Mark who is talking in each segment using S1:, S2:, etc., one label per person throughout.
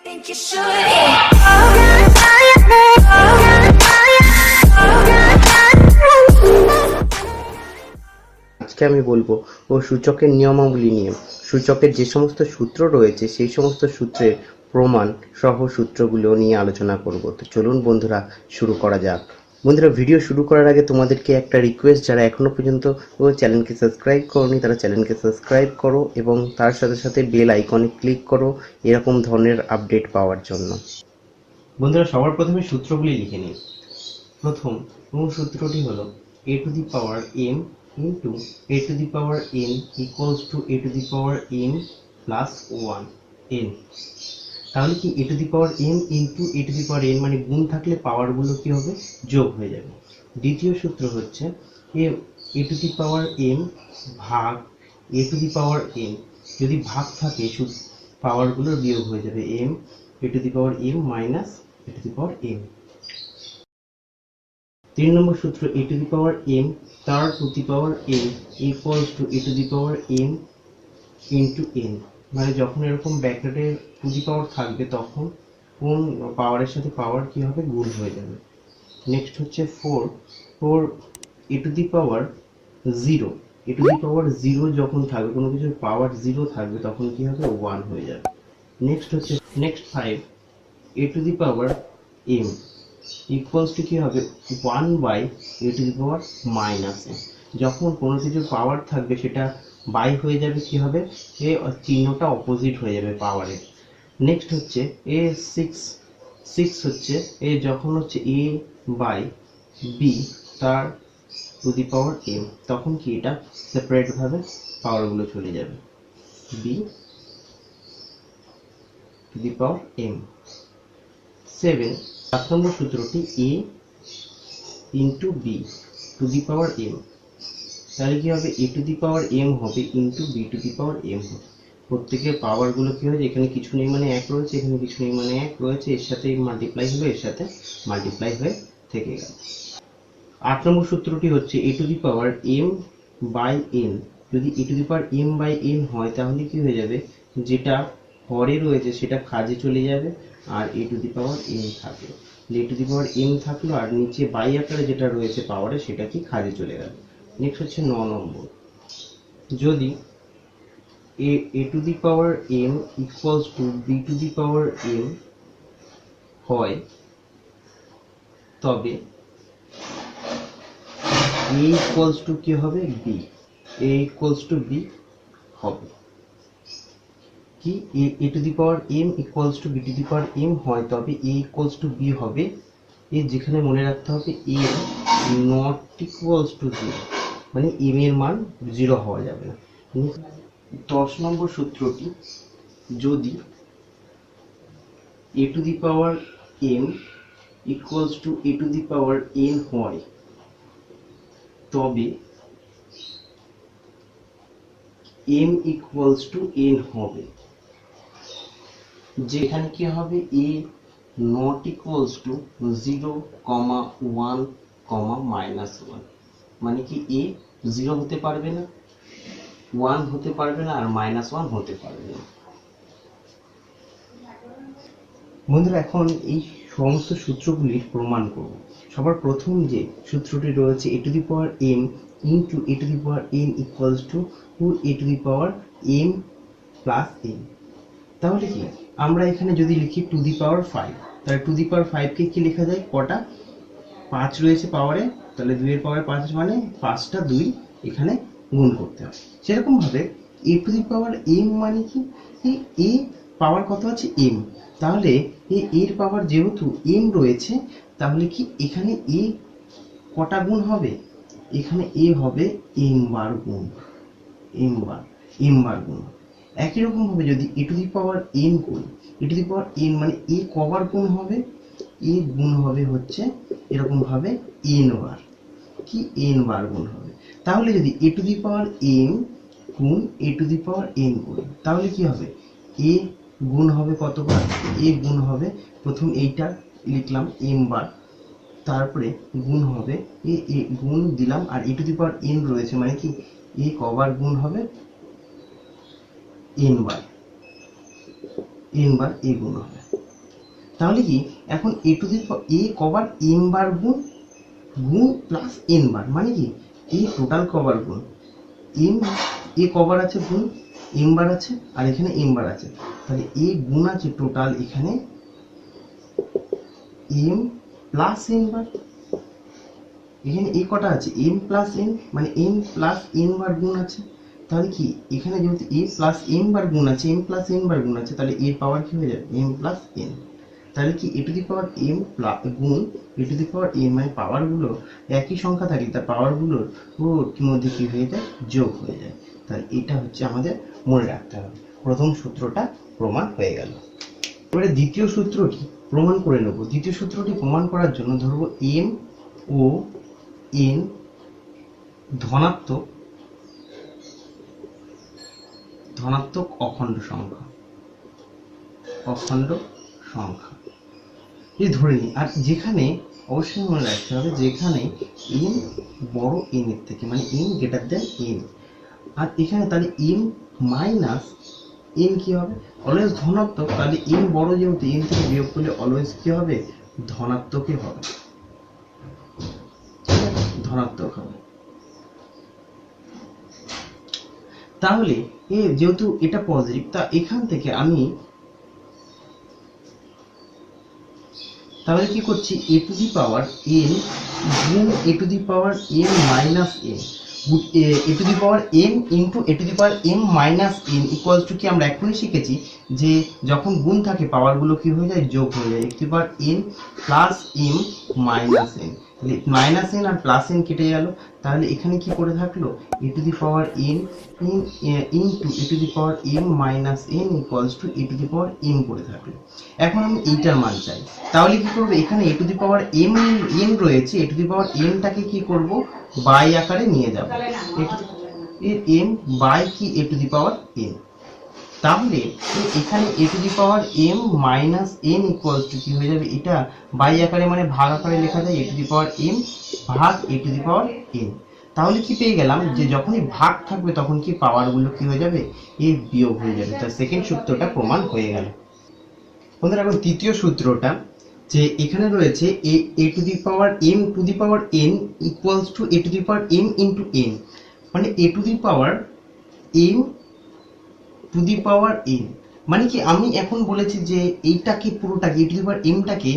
S1: think you should.
S2: আজকে আমি বলবো সূচকের নিয়মাবলী নিয়ে। সূচকের যে সমস্ত সূত্র রয়েছে সেই সমস্ত সূত্রের প্রমাণ সহ সূত্রগুলো নিয়ে আলোচনা করব। তো চলুন বন্ধুরা শুরু করা যাক। বন্ধুরা, ভিডিও শুরু করার আগে তোমাদেরকে একটা রিকোয়েস্ট, যারা এখনো পর্যন্ত চ্যানেলকে সাবস্ক্রাইব করোনি তারা চ্যানেলকে সাবস্ক্রাইব করো এবং তার সাথে সাথে বেল আইকনে ক্লিক করো এরকম ধরনের আপডেট পাওয়ার জন্য। বন্ধুরা, সবার প্রথমে সূত্রগুলি লিখে নিই। প্রথম সূত্রটি হলো a to the power m into a to the power n equals to a to the power m plus 1 n। তাহলে কি a to the power m into a to the power n মানে গুণ থাকলে পাওয়ারগুলো কি হবে? যোগ হয়ে যাবে। দ্বিতীয় সূত্র হচ্ছে a to the power m ভাগ a to the power n, যদি ভাগ থাকে পাওয়ারগুলো বিয়োগ হয়ে যাবে, m a to the power m minus a to the power m। 3 নম্বর সূত্র a to the power m তার to the power n equals to a to the power m into n, মানে যখন এরকম ব্র্যাকেটের to the power থাকবে তখন কোন পাওয়ারের সাথে পাওয়ার কি হবে? গুণ হয়ে যাবে। নেক্সট হচ্ছে 4 a to the power 0, a to the power 0 যখন থাকবে, কোনো কিছুর পাওয়ার 0 থাকবে তখন কি হবে? 1 হয়ে যাবে। Next 5 a to the power m equals to কি হবে? 1 by a to the power minus m। যখন কোনো কিছুর পাওয়ার থাকবে সেটা বাই হয়ে যাবে, কি হবে? চিহ্নটা অপোজিট হয়ে যাবে পাওয়ারের। নেক্সট হচ্ছে a6 হচ্ছে যখন হচ্ছে a বাই b তার টু দি পাওয়ার m, তখন কি এটা সেপারেট ভাবে পাওয়ারগুলো চলে যাবে, b to the power m। 7 নম্বর সূত্রটি a into b to the power m, তাহলে কি হবে? a to the power m হবে into b to the power m হবে। প্রত্যেকের পাওয়ারগুলো কি হয়? এখানে কিছু নেই মানে 1 রয়েছে, এখানে কিছু নেই মানে 1 রয়েছে, এর সাথে মাল্টিপ্লাই হবে, এর সাথে মাল্টিপ্লাই হয়ে থেকে গেল। 8 নম্বর সূত্রটি হচ্ছে a to the power m by n, যদি a to the power m by n হয় তাহলে কি হয়ে যাবে? যেটা হরে রয়েছে সেটা খাজে চলে যাবে আর a to the power m থাকলো, a to the power m থাকলো আর নিচে বাই আকারে যেটা রয়েছে পাওয়ারে সেটা কি খাজে চলে গেল। নেক্সট হচ্ছে 9 নম্বর, যদি a to the power m equals to b to the power m হয় তবে a ইকুয়ালস টু কি হবে? b, a equals to b হবে কি? a to the power m equals to b to the power m হয় তবে a equals to b হবে, যেখানে মনে রাখতে হবে a নট ইকুয়ালস টু 0, মানে m এর মান 0 হওয়া যাবে না। 10 নম্বর সূত্রটি, যদি a to the power m equals to a to the power n হয় তবে m ইকুয়ালস টু n হবে, যেখানে কি হবে? a নট ইকুয়ালস টু 0, 1, -1, মানে কি a 0 হতে পারবে না, 1 হতে পারবে না আর -1 হতে পারবে না। বন্ধুরা, এখন এই সমস্ত সূত্রগুলির প্রমাণ করব। সবার প্রথম যে সূত্রটি রয়েছে a to the power m into a to the power n equals to a to the power m plus n। তাহলে কি আমরা এখানে যদি লিখি টু দি পাওয়ার 5, তাহলে টু দি পাওয়ার 5 কে কি লেখা যায়? কটা 5 রয়েছে পাওয়ারে, তাহলে 2 এর পাওয়ার 5 মানে 5টা 2 এখানে গুণ করতে হবে। সেরকম ভাবে a to the power m মানে কি? a পাওয়ার কত আছে? m, তাহলে এর পাওয়ার যেহেতু m রয়েছে তাহলে কি এখানে a কটা গুণ হবে? এখানে a হবে m বার গুণ, m বার গুণ। একই রকম ভাবে যদি a to the power n করি, a to the power n মানে a কবার গুণ হবে? a গুণ হবে হচ্ছে এরকম ভাবে n বার, কি n বার গুণ হবে। তাহলে যদি a to the power m গুণ a to the power n করি তাহলে কি হবে? a গুণ হবে কতবার? a গুণ হবে, প্রথম এইটা লিখলাম m বার, তারপরে গুণ হবে a গুণ দিলাম আর a to the power n রয়েছে মানে কি a কবার গুণ হবে? n বার a গুণ হবে। তাহলে কি এখন এ টু দি এ কবার এম বার গুণ গুণ প্লাস এন বার, মানে কি এ টোটাল কবার গুণ এম, এ কবার আছে গুণ এম বার আছে আর এখানে এম বার আছে, তাহলে এ গুণ আছে টোটাল এখানে এম প্লাস এন বার, এখানে এ কটা আছে এম প্লাস এন, মানে এম প্লাস এন বার গুণ আছে। তাহলে কি এখানে যেহেতু এ প্লাস এম বার গুণ আছে, এম প্লাস এন বার গুণ আছে, তাহলে এর পাওয়ার কি হয়ে যাবে এম প্লাস এন। তাহলে কি a to the power M গুণ a to the power n, মানে পাওয়ারগুলো একই সংখ্যা থাকলে তার পাওয়ারগুলোর মধ্যে কি হয়ে যায় যোগ হয়ে যায়। তাহলে এটা হচ্ছে আমাদের মনে রাখতে হবে। প্রথম সূত্রটা প্রমাণ হয়ে গেল। এবারে দ্বিতীয় সূত্রটি প্রমাণ করে নেব। দ্বিতীয় সূত্রটি প্রমাণ করার জন্য ধরবো এম ও এন ধনাত্মক অখণ্ড সংখ্যা, এই ধরে নিই। আর যেখানে অবশ্যই মনে রাখতে হবে যেখানে এন বড় এন এর থেকে, মানে এন গ্রেটার দেন এন, আর এখানে তাহলে এন মাইনাস এন কি হবে অলওয়েজ ধনাত্মক, তাহলে এন বড় যেহেতু এন থেকে বিয়োগ করলে অলওয়েজ কি হবে ধনাত্মকই হবে, ধনাত্মক হবে। তাহলে যেহেতু এটা পজিটিভ, তা এখান থেকে আমি তাহলে কি করছি এ টু দি পাওয়ার এন গুণ a to the power n minus n, a to the power n into a to the power m minus n equals to কি আমরা এখনই শিখেছি যে যখন গুণ থাকে পাওয়ারগুলো কি হয়ে যায় যোগ হয়ে যায়, a to the power n plus m minus n, minus n আর প্লাস এন কেটে গেল, তাহলে এখানে কি পড়ে থাকলো a to the power n into a to the power m minus n equals to a to the power m পড়ে থাকলো। এখন আমি এইটার মান চাই, তাহলে কি করবো এখানে a to the power m n রয়েছে, এ টু দি পাওয়ার এমটাকে কি করব বাই আকারে নিয়ে যাব, এর এম বাই কি a to the power n. তাহলে এখানে a to the power m minus n equals to কি হয়ে যাবে, এটা বাই আকারে মানে ভাগ আকারে লেখা যায় a to the power m ভাগ এ টু দি পাওয়ার এন। তাহলে কি পেয়ে গেলাম যে যখনই ভাগ থাকবে তখন কি পাওয়ারগুলো কি হয়ে যাবে এর বিয়োগ হয়ে যাবে। তার সেকেন্ড সূত্রটা প্রমাণ হয়ে গেল। বন্ধুরা এখন তৃতীয় সূত্রটা যে এখানে রয়েছে a to the power m to the power n equals to a to the power m into n, মানে a to the power m to the power n, মানে কি আমি এখন বলেছি যে এইটাকে পুরোটাকে এ টু দি পাওয়ার এমটাকে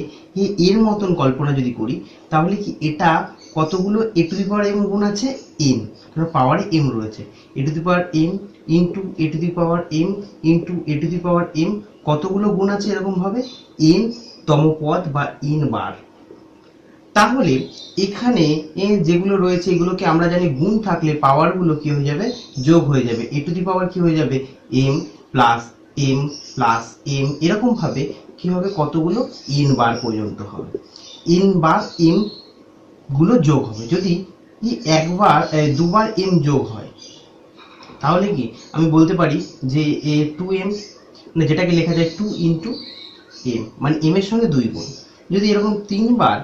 S2: এর মতন কল্পনা যদি করি, তাহলে কি এটা কতগুলো এ টু দি পাওয়ার এম গুণ আছে এন, কারণ পাওয়ারে এম রয়েছে, a to the power m into a to the power m into a to the power m কতগুলো গুণ আছে এরকম ভাবে এন তম পদ বা এন বার। তাহলে এখানে যেগুলো রয়েছে এগুলোকে আমরা জানি গুণ থাকলে পাওয়ারগুলো কি হয়ে যাবে যোগ হয়ে যাবে, এ টু দি পাওয়ার কি হয়ে যাবে M plus M plus M, এরকম ভাবে কি হবে কতগুলো এন বার পর্যন্ত হবে, এন বার এম গুলো যোগ হবে। যদি একবার দুবার এম যোগ হয় তাহলে কি আমি বলতে পারি যে টু এম, যেটাকে লেখা যায় টু ইন্টু এম, মানে এম এর সঙ্গে দুই গুণ। যদি এরকম তিনবার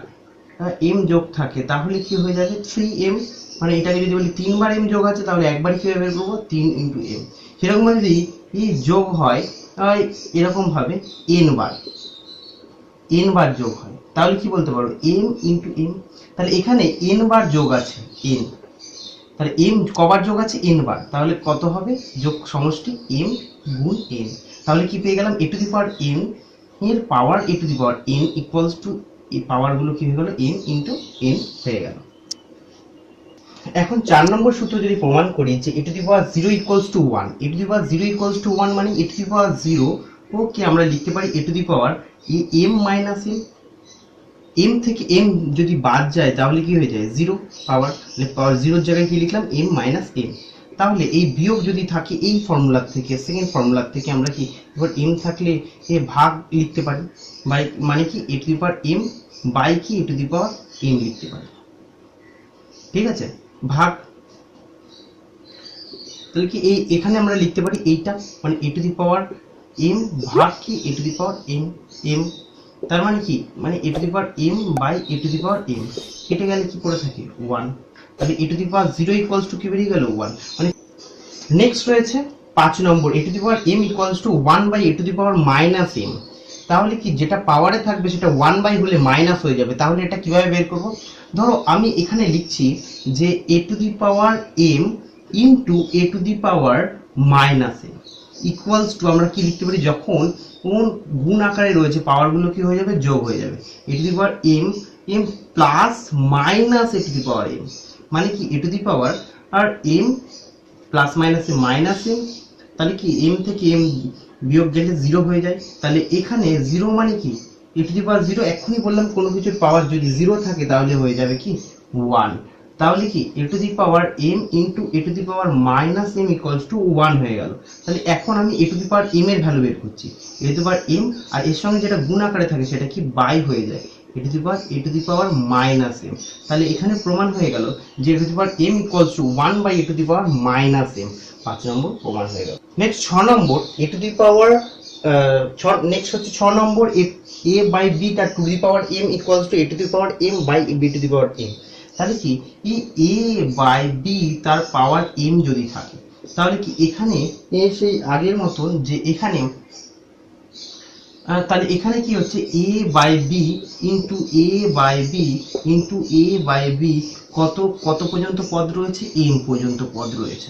S2: এম যোগ থাকে তাহলে কি হয়ে যাবে থ্রি এম, মানে এটাকে যদি বলি তিনবার এম যোগ আছে তাহলে একবার কিভাবে বের করবো তিন ইন্টু এম। সেরকম ভাবে যদি যোগ হয় এরকম ভাবে এন বার যোগ হয় তাহলে কি বলতে পারবো এম ইন্টু এম। তাহলে এখানে এন বার যোগ আছে এন, তাহলে এম কবার যোগ আছে এন বার, তাহলে কত হবে যোগ সমষ্টি এম গুণ এন। তাহলে কি পেয়ে গেলাম এ টু দি পাওয়ার এন এর power a to the power n equals to এই পাওয়ারগুলো কি হয়ে গেল এম ইন্টু এন হয়ে গেল। এখন 4 নম্বর সূত্র যদি প্রমাণ করি যে a to the power 0 equals to 1, a to the power 0 equals to 1 মানে এ টু দি পাওয়ার 0 ওকে আমরা লিখতে পারি a to the power m minus m, m থেকে এম যদি বাদ যায় তাহলে কি হয়ে যায় 0 পাওয়ার, পাওয়ার 0 এর জায়গায় কি লিখলাম এম মাইনাস এম। তাহলে এই বিয়োগ যদি থাকে এই ফর্মুলা থেকে সেকেন্ড ফর্মুলা থেকে আমরা কি এবার এম থাকলে ভাগ লিখতে পারি, বাই মানে কি a to the power m by কি a to the power M লিখতে পারি, ঠিক আছে ভাগ। তাহলে কি এখানে আমরা লিখতে পারি এইটা মানে a to the power m ভাগ কি a to the power m m, তার মানে কি মানে a to the power m by a to the power m, কেটে গেলে কি পড়ে থাকে 1, তাহলে a to the power 0 equals to কি বেরিয়ে গেল 1। মানে নেক্সট রয়েছে 5 নম্বর a to the power m equals to 1 by a to the power minus m. তাহলে কি যেটা পাওয়ারে থাকবে সেটা 1 হলে মাইনাস হয়ে যাবে। তাহলে এটা কিভাবে বের করব? ধরো আমি এখানে লিখছি যে a to the power m into a to the power minus m equals two, আমরা কি লিখতে পারি, যখন কোন গুণ আকারে রয়েছে পাওয়ারগুলো কি হয়ে যাবে, যোগ হয়ে যাবে। a to the power m plus minus a to the power m, মানে কি a টু দি পাওয়ার আর m প্লাস মাইনাসে মাইনাস m, তাহলে কি m থেকে m বিয়োগ গেলে 0 হয়ে যায়। তাহলে এখানে 0 মানে কি a টু দি পাওয়ার 0, এখনই বললাম কোনো কিছুর পাওয়ার যদি 0 থাকে তাহলে হয়ে যাবে কি 1। তাহলে কি a to the power m into a to the power minus m equals to 1 হয়ে গেল। তাহলে এখন আমি a to the power m এর ভ্যালু বের করছি। a to the power m আর এর সঙ্গে যেটা গুণ আকারে থাকে সেটা কি বাই হয়ে যায় a to the power minus m। তাহলে এখানে প্রমাণ হয়ে গেল যে a to the power m equals to 1 by a to the power minus m। 5 নম্বর প্রমাণ হয়ে গেল। নেক্সট 6 নম্বর a to the power next হচ্ছে 6 নম্বর a বাই b তার to the power m equals to a to the power m by b to the power m। তাহলে কি a বাই b তার পাওয়ার m যদি থাকে তাহলে কি এখানে সেই আগের মতন যে এখানে তাহলে এখানে কি হচ্ছে a by b into a by b into a by b কত কত পর্যন্ত পদ রয়েছে, m পর্যন্ত পদ রয়েছে,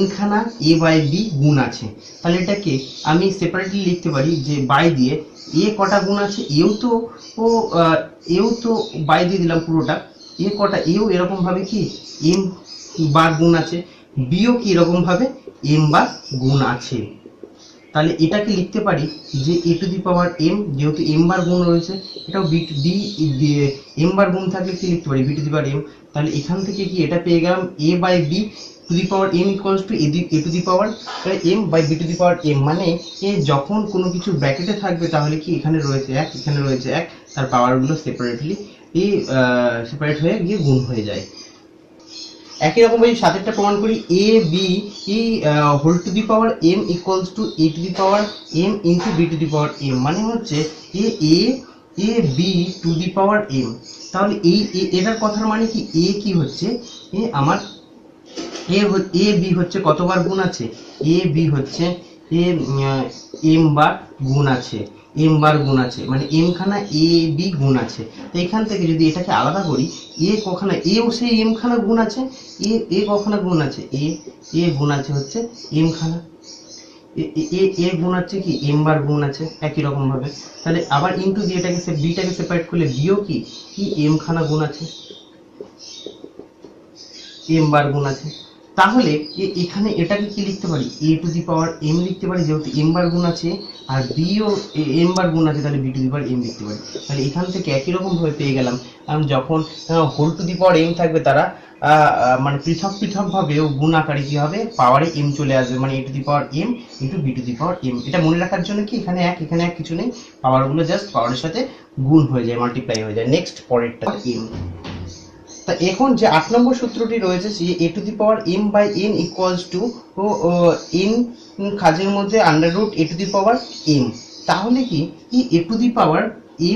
S2: n খানা a বাই b গুণ আছে। তাহলে এটাকে আমি সেপারেটলি লিখতে পারি যে বাই দিয়ে a কটা গুণ আছে, এও তো বাই দিয়ে দিলাম পুরোটা, a কটা এও এরকম ভাবে কি m বার গুণ আছে, বিও কি এরকম ভাবে m বার গুণ আছে। তাহলে এটাকে লিখতে পারি যে a to the power m, যেহেতু m বার গুণ রয়েছে, এটাও b m বার গুণ থাকলে কি লিখতে পারি b to the power m। তাহলে এখান থেকে কি এটা পেয়ে গেলাম a by b to the power m equals to a to the power m by b to the power m, মানে যখন কোনো কিছু ব্র্যাকেটে থাকবে তাহলে কি এখানে রয়েছে 1, এখানে রয়েছে 1, তার পাওয়ারগুলো সেপারেটলি সেপারেট হয়ে গিয়ে গুণ হয়ে যায়। একই রকম ভাবে সাতেরটা প্রমাণ করি a b whole to the power m equals to a to the power m into b to the power m, মানে হচ্ছে a b to the power m। তাহলে এই এটার কথার মানে কি a কি হচ্ছে আমার a b হচ্ছে কতবার গুণ আছে, a b হচ্ছে m বার গুণ আছে, m বার গুণ আছে, মানে m খানা a b গুণ আছে। তো এখান থেকে যদি এটাকে আলাদা করি a কখানা এও সেই m খানা গুণ আছে, a কখানা গুণ আছে, a গুণ আছে হচ্ছে m খানা, a গুণ আছে কি m বার গুণ আছে একই রকম ভাবে। তাহলে আবার ইনটু দিয়ে এটাকে b টাকে সেপারেট করলে বিও কি m খানা গুণ আছে, m বার গুণ আছে। তাহলে এখানে এটাকে কি লিখতে পারি a to the power m লিখতে পারি, যেহেতু m বার গুণ আছে আর b ও m বার গুণ আছে, তাহলে b to the power m লিখতে পারি। তাহলে এখান থেকে একই রকম ভাবে পেয়ে গেলাম, যখন whole to the power m থাকবে তারা মানে পৃথক পৃথক ভাবে গুণ আকারে কি হবে পাওয়ারে m চলে আসবে, মানে a to the power m into b to the power m। এটা মনে রাখার জন্য কি এখানে এক কিছু নেই, পাওয়ারগুলো জাস্ট পাওয়ারের সাথে গুণ হয়ে যায়, মাল্টিপ্লাই হয়ে যায়। নেক্সট পরেরটা m। তা এখন যে 8 নম্বর সূত্রটি রয়েছে যে a to the power m by n equals to n কাজের মধ্যে under root a to the power m। তাহলে কি a to the power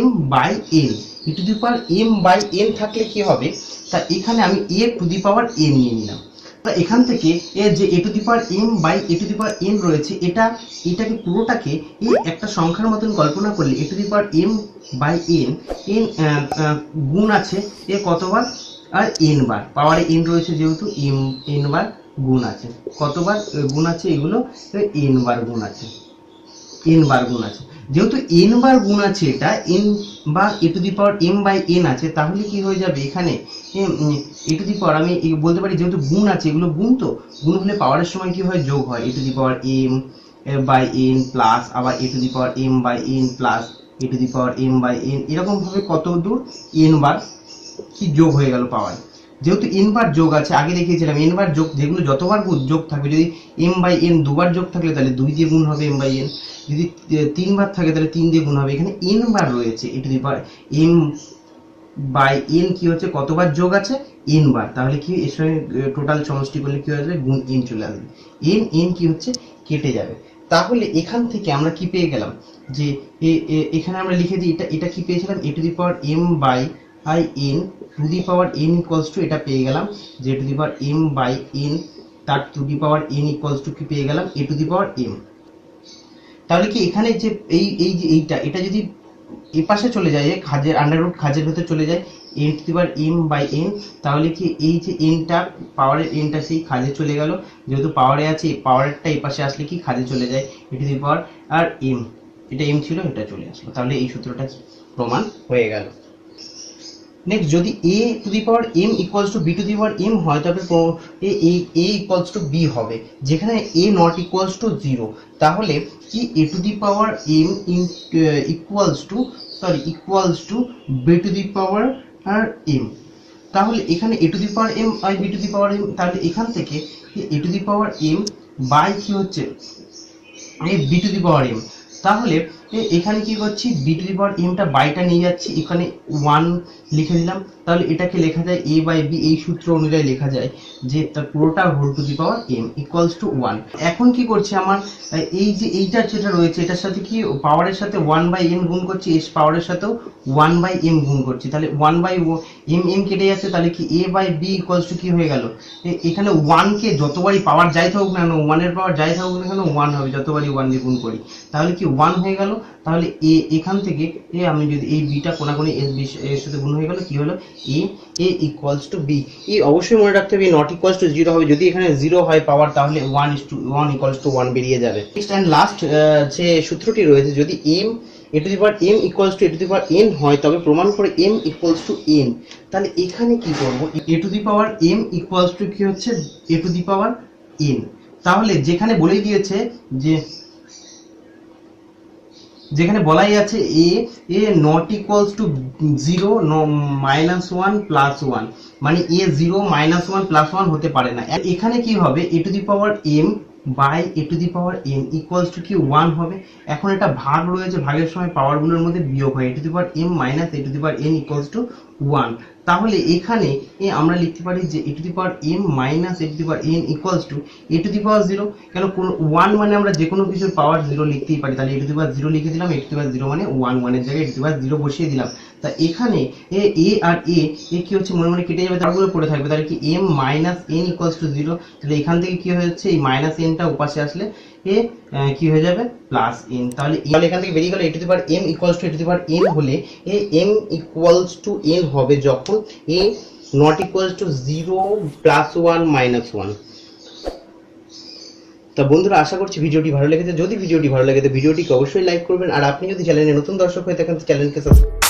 S2: m by n, a to the power m by n থাকলে কি হবে, তা এখানে আমি a to the power n নিয়ে নিলাম। তা এখান থেকে যে a to the power m by a to the power n রয়েছে, এটাকে পুরোটাকে একটা সংখ্যার মতন কল্পনা করলে a to the power m by n গুণ আছে কতবার আর n বার, পাওয়ারে n রয়েছে যেহেতু n বার গুণ আছে, কতবার গুণ আছে এগুলো n বার গুণ আছে, n বার গুণ আছে। যেহেতু n বার গুণ আছে, এটা n বা a to the power m by n আছে, তাহলে কি হয়ে যাবে এখানে a টু দি পাওয়ার আমি বলতে পারি যেহেতু গুণ আছে, এগুলো গুণ, তো গুণ হলে পাওয়ারের সময় কি হয় যোগ হয়, a to the power m by n plus আবার a to the power m by n plus a to the power m by n, এরকম ভাবে কত দূর n বার কি যোগ হয়ে গেল পাওয়ার। যেহেতু n বার যোগ আছে, আগে দেখিয়েছিলাম n বার যোগ, যেগুলো যতবার যোগ থাকবে, যদি m বাই n দুবার যোগ থাকলে তাহলে 2 দিয়ে গুণ হবে m বাই n, যদি 3 বার থাকে তাহলে 3 দিয়ে গুণ হবে। এখানে n বার রয়েছে, a to the power m by n কি হচ্ছে কতবার যোগ আছে n বার, তাহলে কি এর সঙ্গে টোটাল সমষ্টি করলে কি হয়ে যাবে গুণ n চলে আসবে, n কি হচ্ছে কেটে যাবে। তাহলে এখান থেকে আমরা কি পেয়ে গেলাম যে এখানে আমরা লিখে দিই এটা কি পেয়েছিলাম a to the power m by n to the power n equals to, এটা পেয়ে গেলাম যে to the power m by n তার to the power n equals to কি পেয়ে গেলাম a to the power m। তাহলে কি এখানে যে এই যে এটা যদি এই পাশে চলে যায়, খাজের আন্ডার রুট খাজের ভেতর চলে যায় n to the power m by n, তাহলে কি এই যে nটা পাওয়ারের nটা সেই খাজে চলে গেল, যেহেতু পাওয়ারে আছে পাওয়ারটা এই পাশে আসলে কি খাজে চলে যায় e টু দি পাওয়ার, আর m এটা m ছিল এটা চলে আসলো, তাহলে এই সূত্রটা প্রমাণ হয়ে গেল। নেক্সট, যদি a to the power m equals to b to the power m হয় তবে a ইকুয়ালস টু b হবে, যেখানে a নট ইকুয়ালস টু 0, তাহলে কি a to the power m equals to b to the power m, তাহলে এখানে a to the power m by b to the power m, তাহলে এখান থেকে a to the power m by কি হচ্ছে এই b to the power m, তাহলে এখানে কি করছি b to the power m টা বাইটা নিয়ে যাচ্ছি, এখানে 1 লিখে দিলাম, তাহলে এটাকে লেখা যায় a বাই b, এই সূত্র অনুযায়ী লেখা যায় যে তার পুরোটা whole to the power m equals to 1। এখন কি করছি আমার এই যে এইটা যেটা রয়েছে এটার সাথে কি পাওয়ারের সাথে 1 বাই m গুণ করছি, এস পাওয়ারের সাথেও 1 বাই m গুণ করছি, তাহলে 1 বাই m কেটে যাচ্ছে, তাহলে কি a by b equals to কি হয়ে গেল, এখানে 1 কে যতবারই পাওয়ার যাই থাকুক না 1 এর পাওয়ার যাই থাকুক না কেন 1 হবে যতবারই 1 দিয়ে গুণ করি, তাহলে কি 1 হয়ে গেল, তাহলে a এখান থেকে আমি যদি এই b টা কোনাকুনি এর সাথে গুণ হয়ে গেল, কি হলো a ইকুয়ালস টু b। অবশ্যই মনে রাখতে হবে নট ইকুয়ালস টু 0 হবে, যদি এখানে 0 হয় পাওয়ার তাহলে 1 ইকুয়ালস টু 1 বেরিয়ে যাবে। নেক্সট এন্ড লাস্ট যে সূত্রটি রয়েছে, যদি a to the power m equals to a to the power n হয় তবে প্রমাণ করে m ইকুয়ালস টু n, তাহলে এখানে কি করব, a to the power m equals to কি হচ্ছে a to the power n, তাহলে যেখানে বলেই দিয়েছে যে যেখানে বলাই আছে a not equals to 0 minus 1 plus 1, মানে a 0 মাইনাস 1 প্লাস 1 হতে পারে না, এখানে কি হবে a to the power m by a to the power n equals to কি 1 হবে। এখন এটা ভাগ রয়েছে, ভাগের সময় পাওয়ারগুলোর মধ্যে বিয়োগ হয়, a to the power m minus a to the power n equals to 1, তাহলে এখানে আমরা লিখতে পারি যে a to the power m minus a to the power n equals to a to the power 0, কেন কোন 1 মানে আমরা যে কোনো কিছুর পাওয়ার 0 লিখতেই পারি, তাহলে a টু দি পাওয়ার 0 লিখে দিলাম, a টু দি পাওয়ার 0 মানে 1 এর জায়গায় a টু দি পাওয়ার 0 বসিয়ে দিলাম, তা এখানে a আর a কি হচ্ছে মনে মনে কেটে যাবে, তারগুলো পড়ে থাকবে, তাহলে কি m minus n equals two 0, তাহলে এখান থেকে কি হয়ে যাচ্ছে এই মাইনাস n টা উপাশে আসলে কি হয়ে যাবে প্লাস n, তাহলে এখান থেকে বেরিয়ে গেল a to the power m equals to a to the power n হলে m ইকুয়ালস টু n হবে যখন a not equals to 0 plus 1 minus 1। তা বন্ধুরা আশা করছি ভিডিওটি ভালো লেগেছে, যদি ভিডিওটি ভালো লাগে তো ভিডিওটিকে অবশ্যই লাইক করবেন, আর আপনি যদি চ্যানেলে নতুন দর্শক হয়ে থাকেন চ্যানেলকে সাবস্ক্রাইব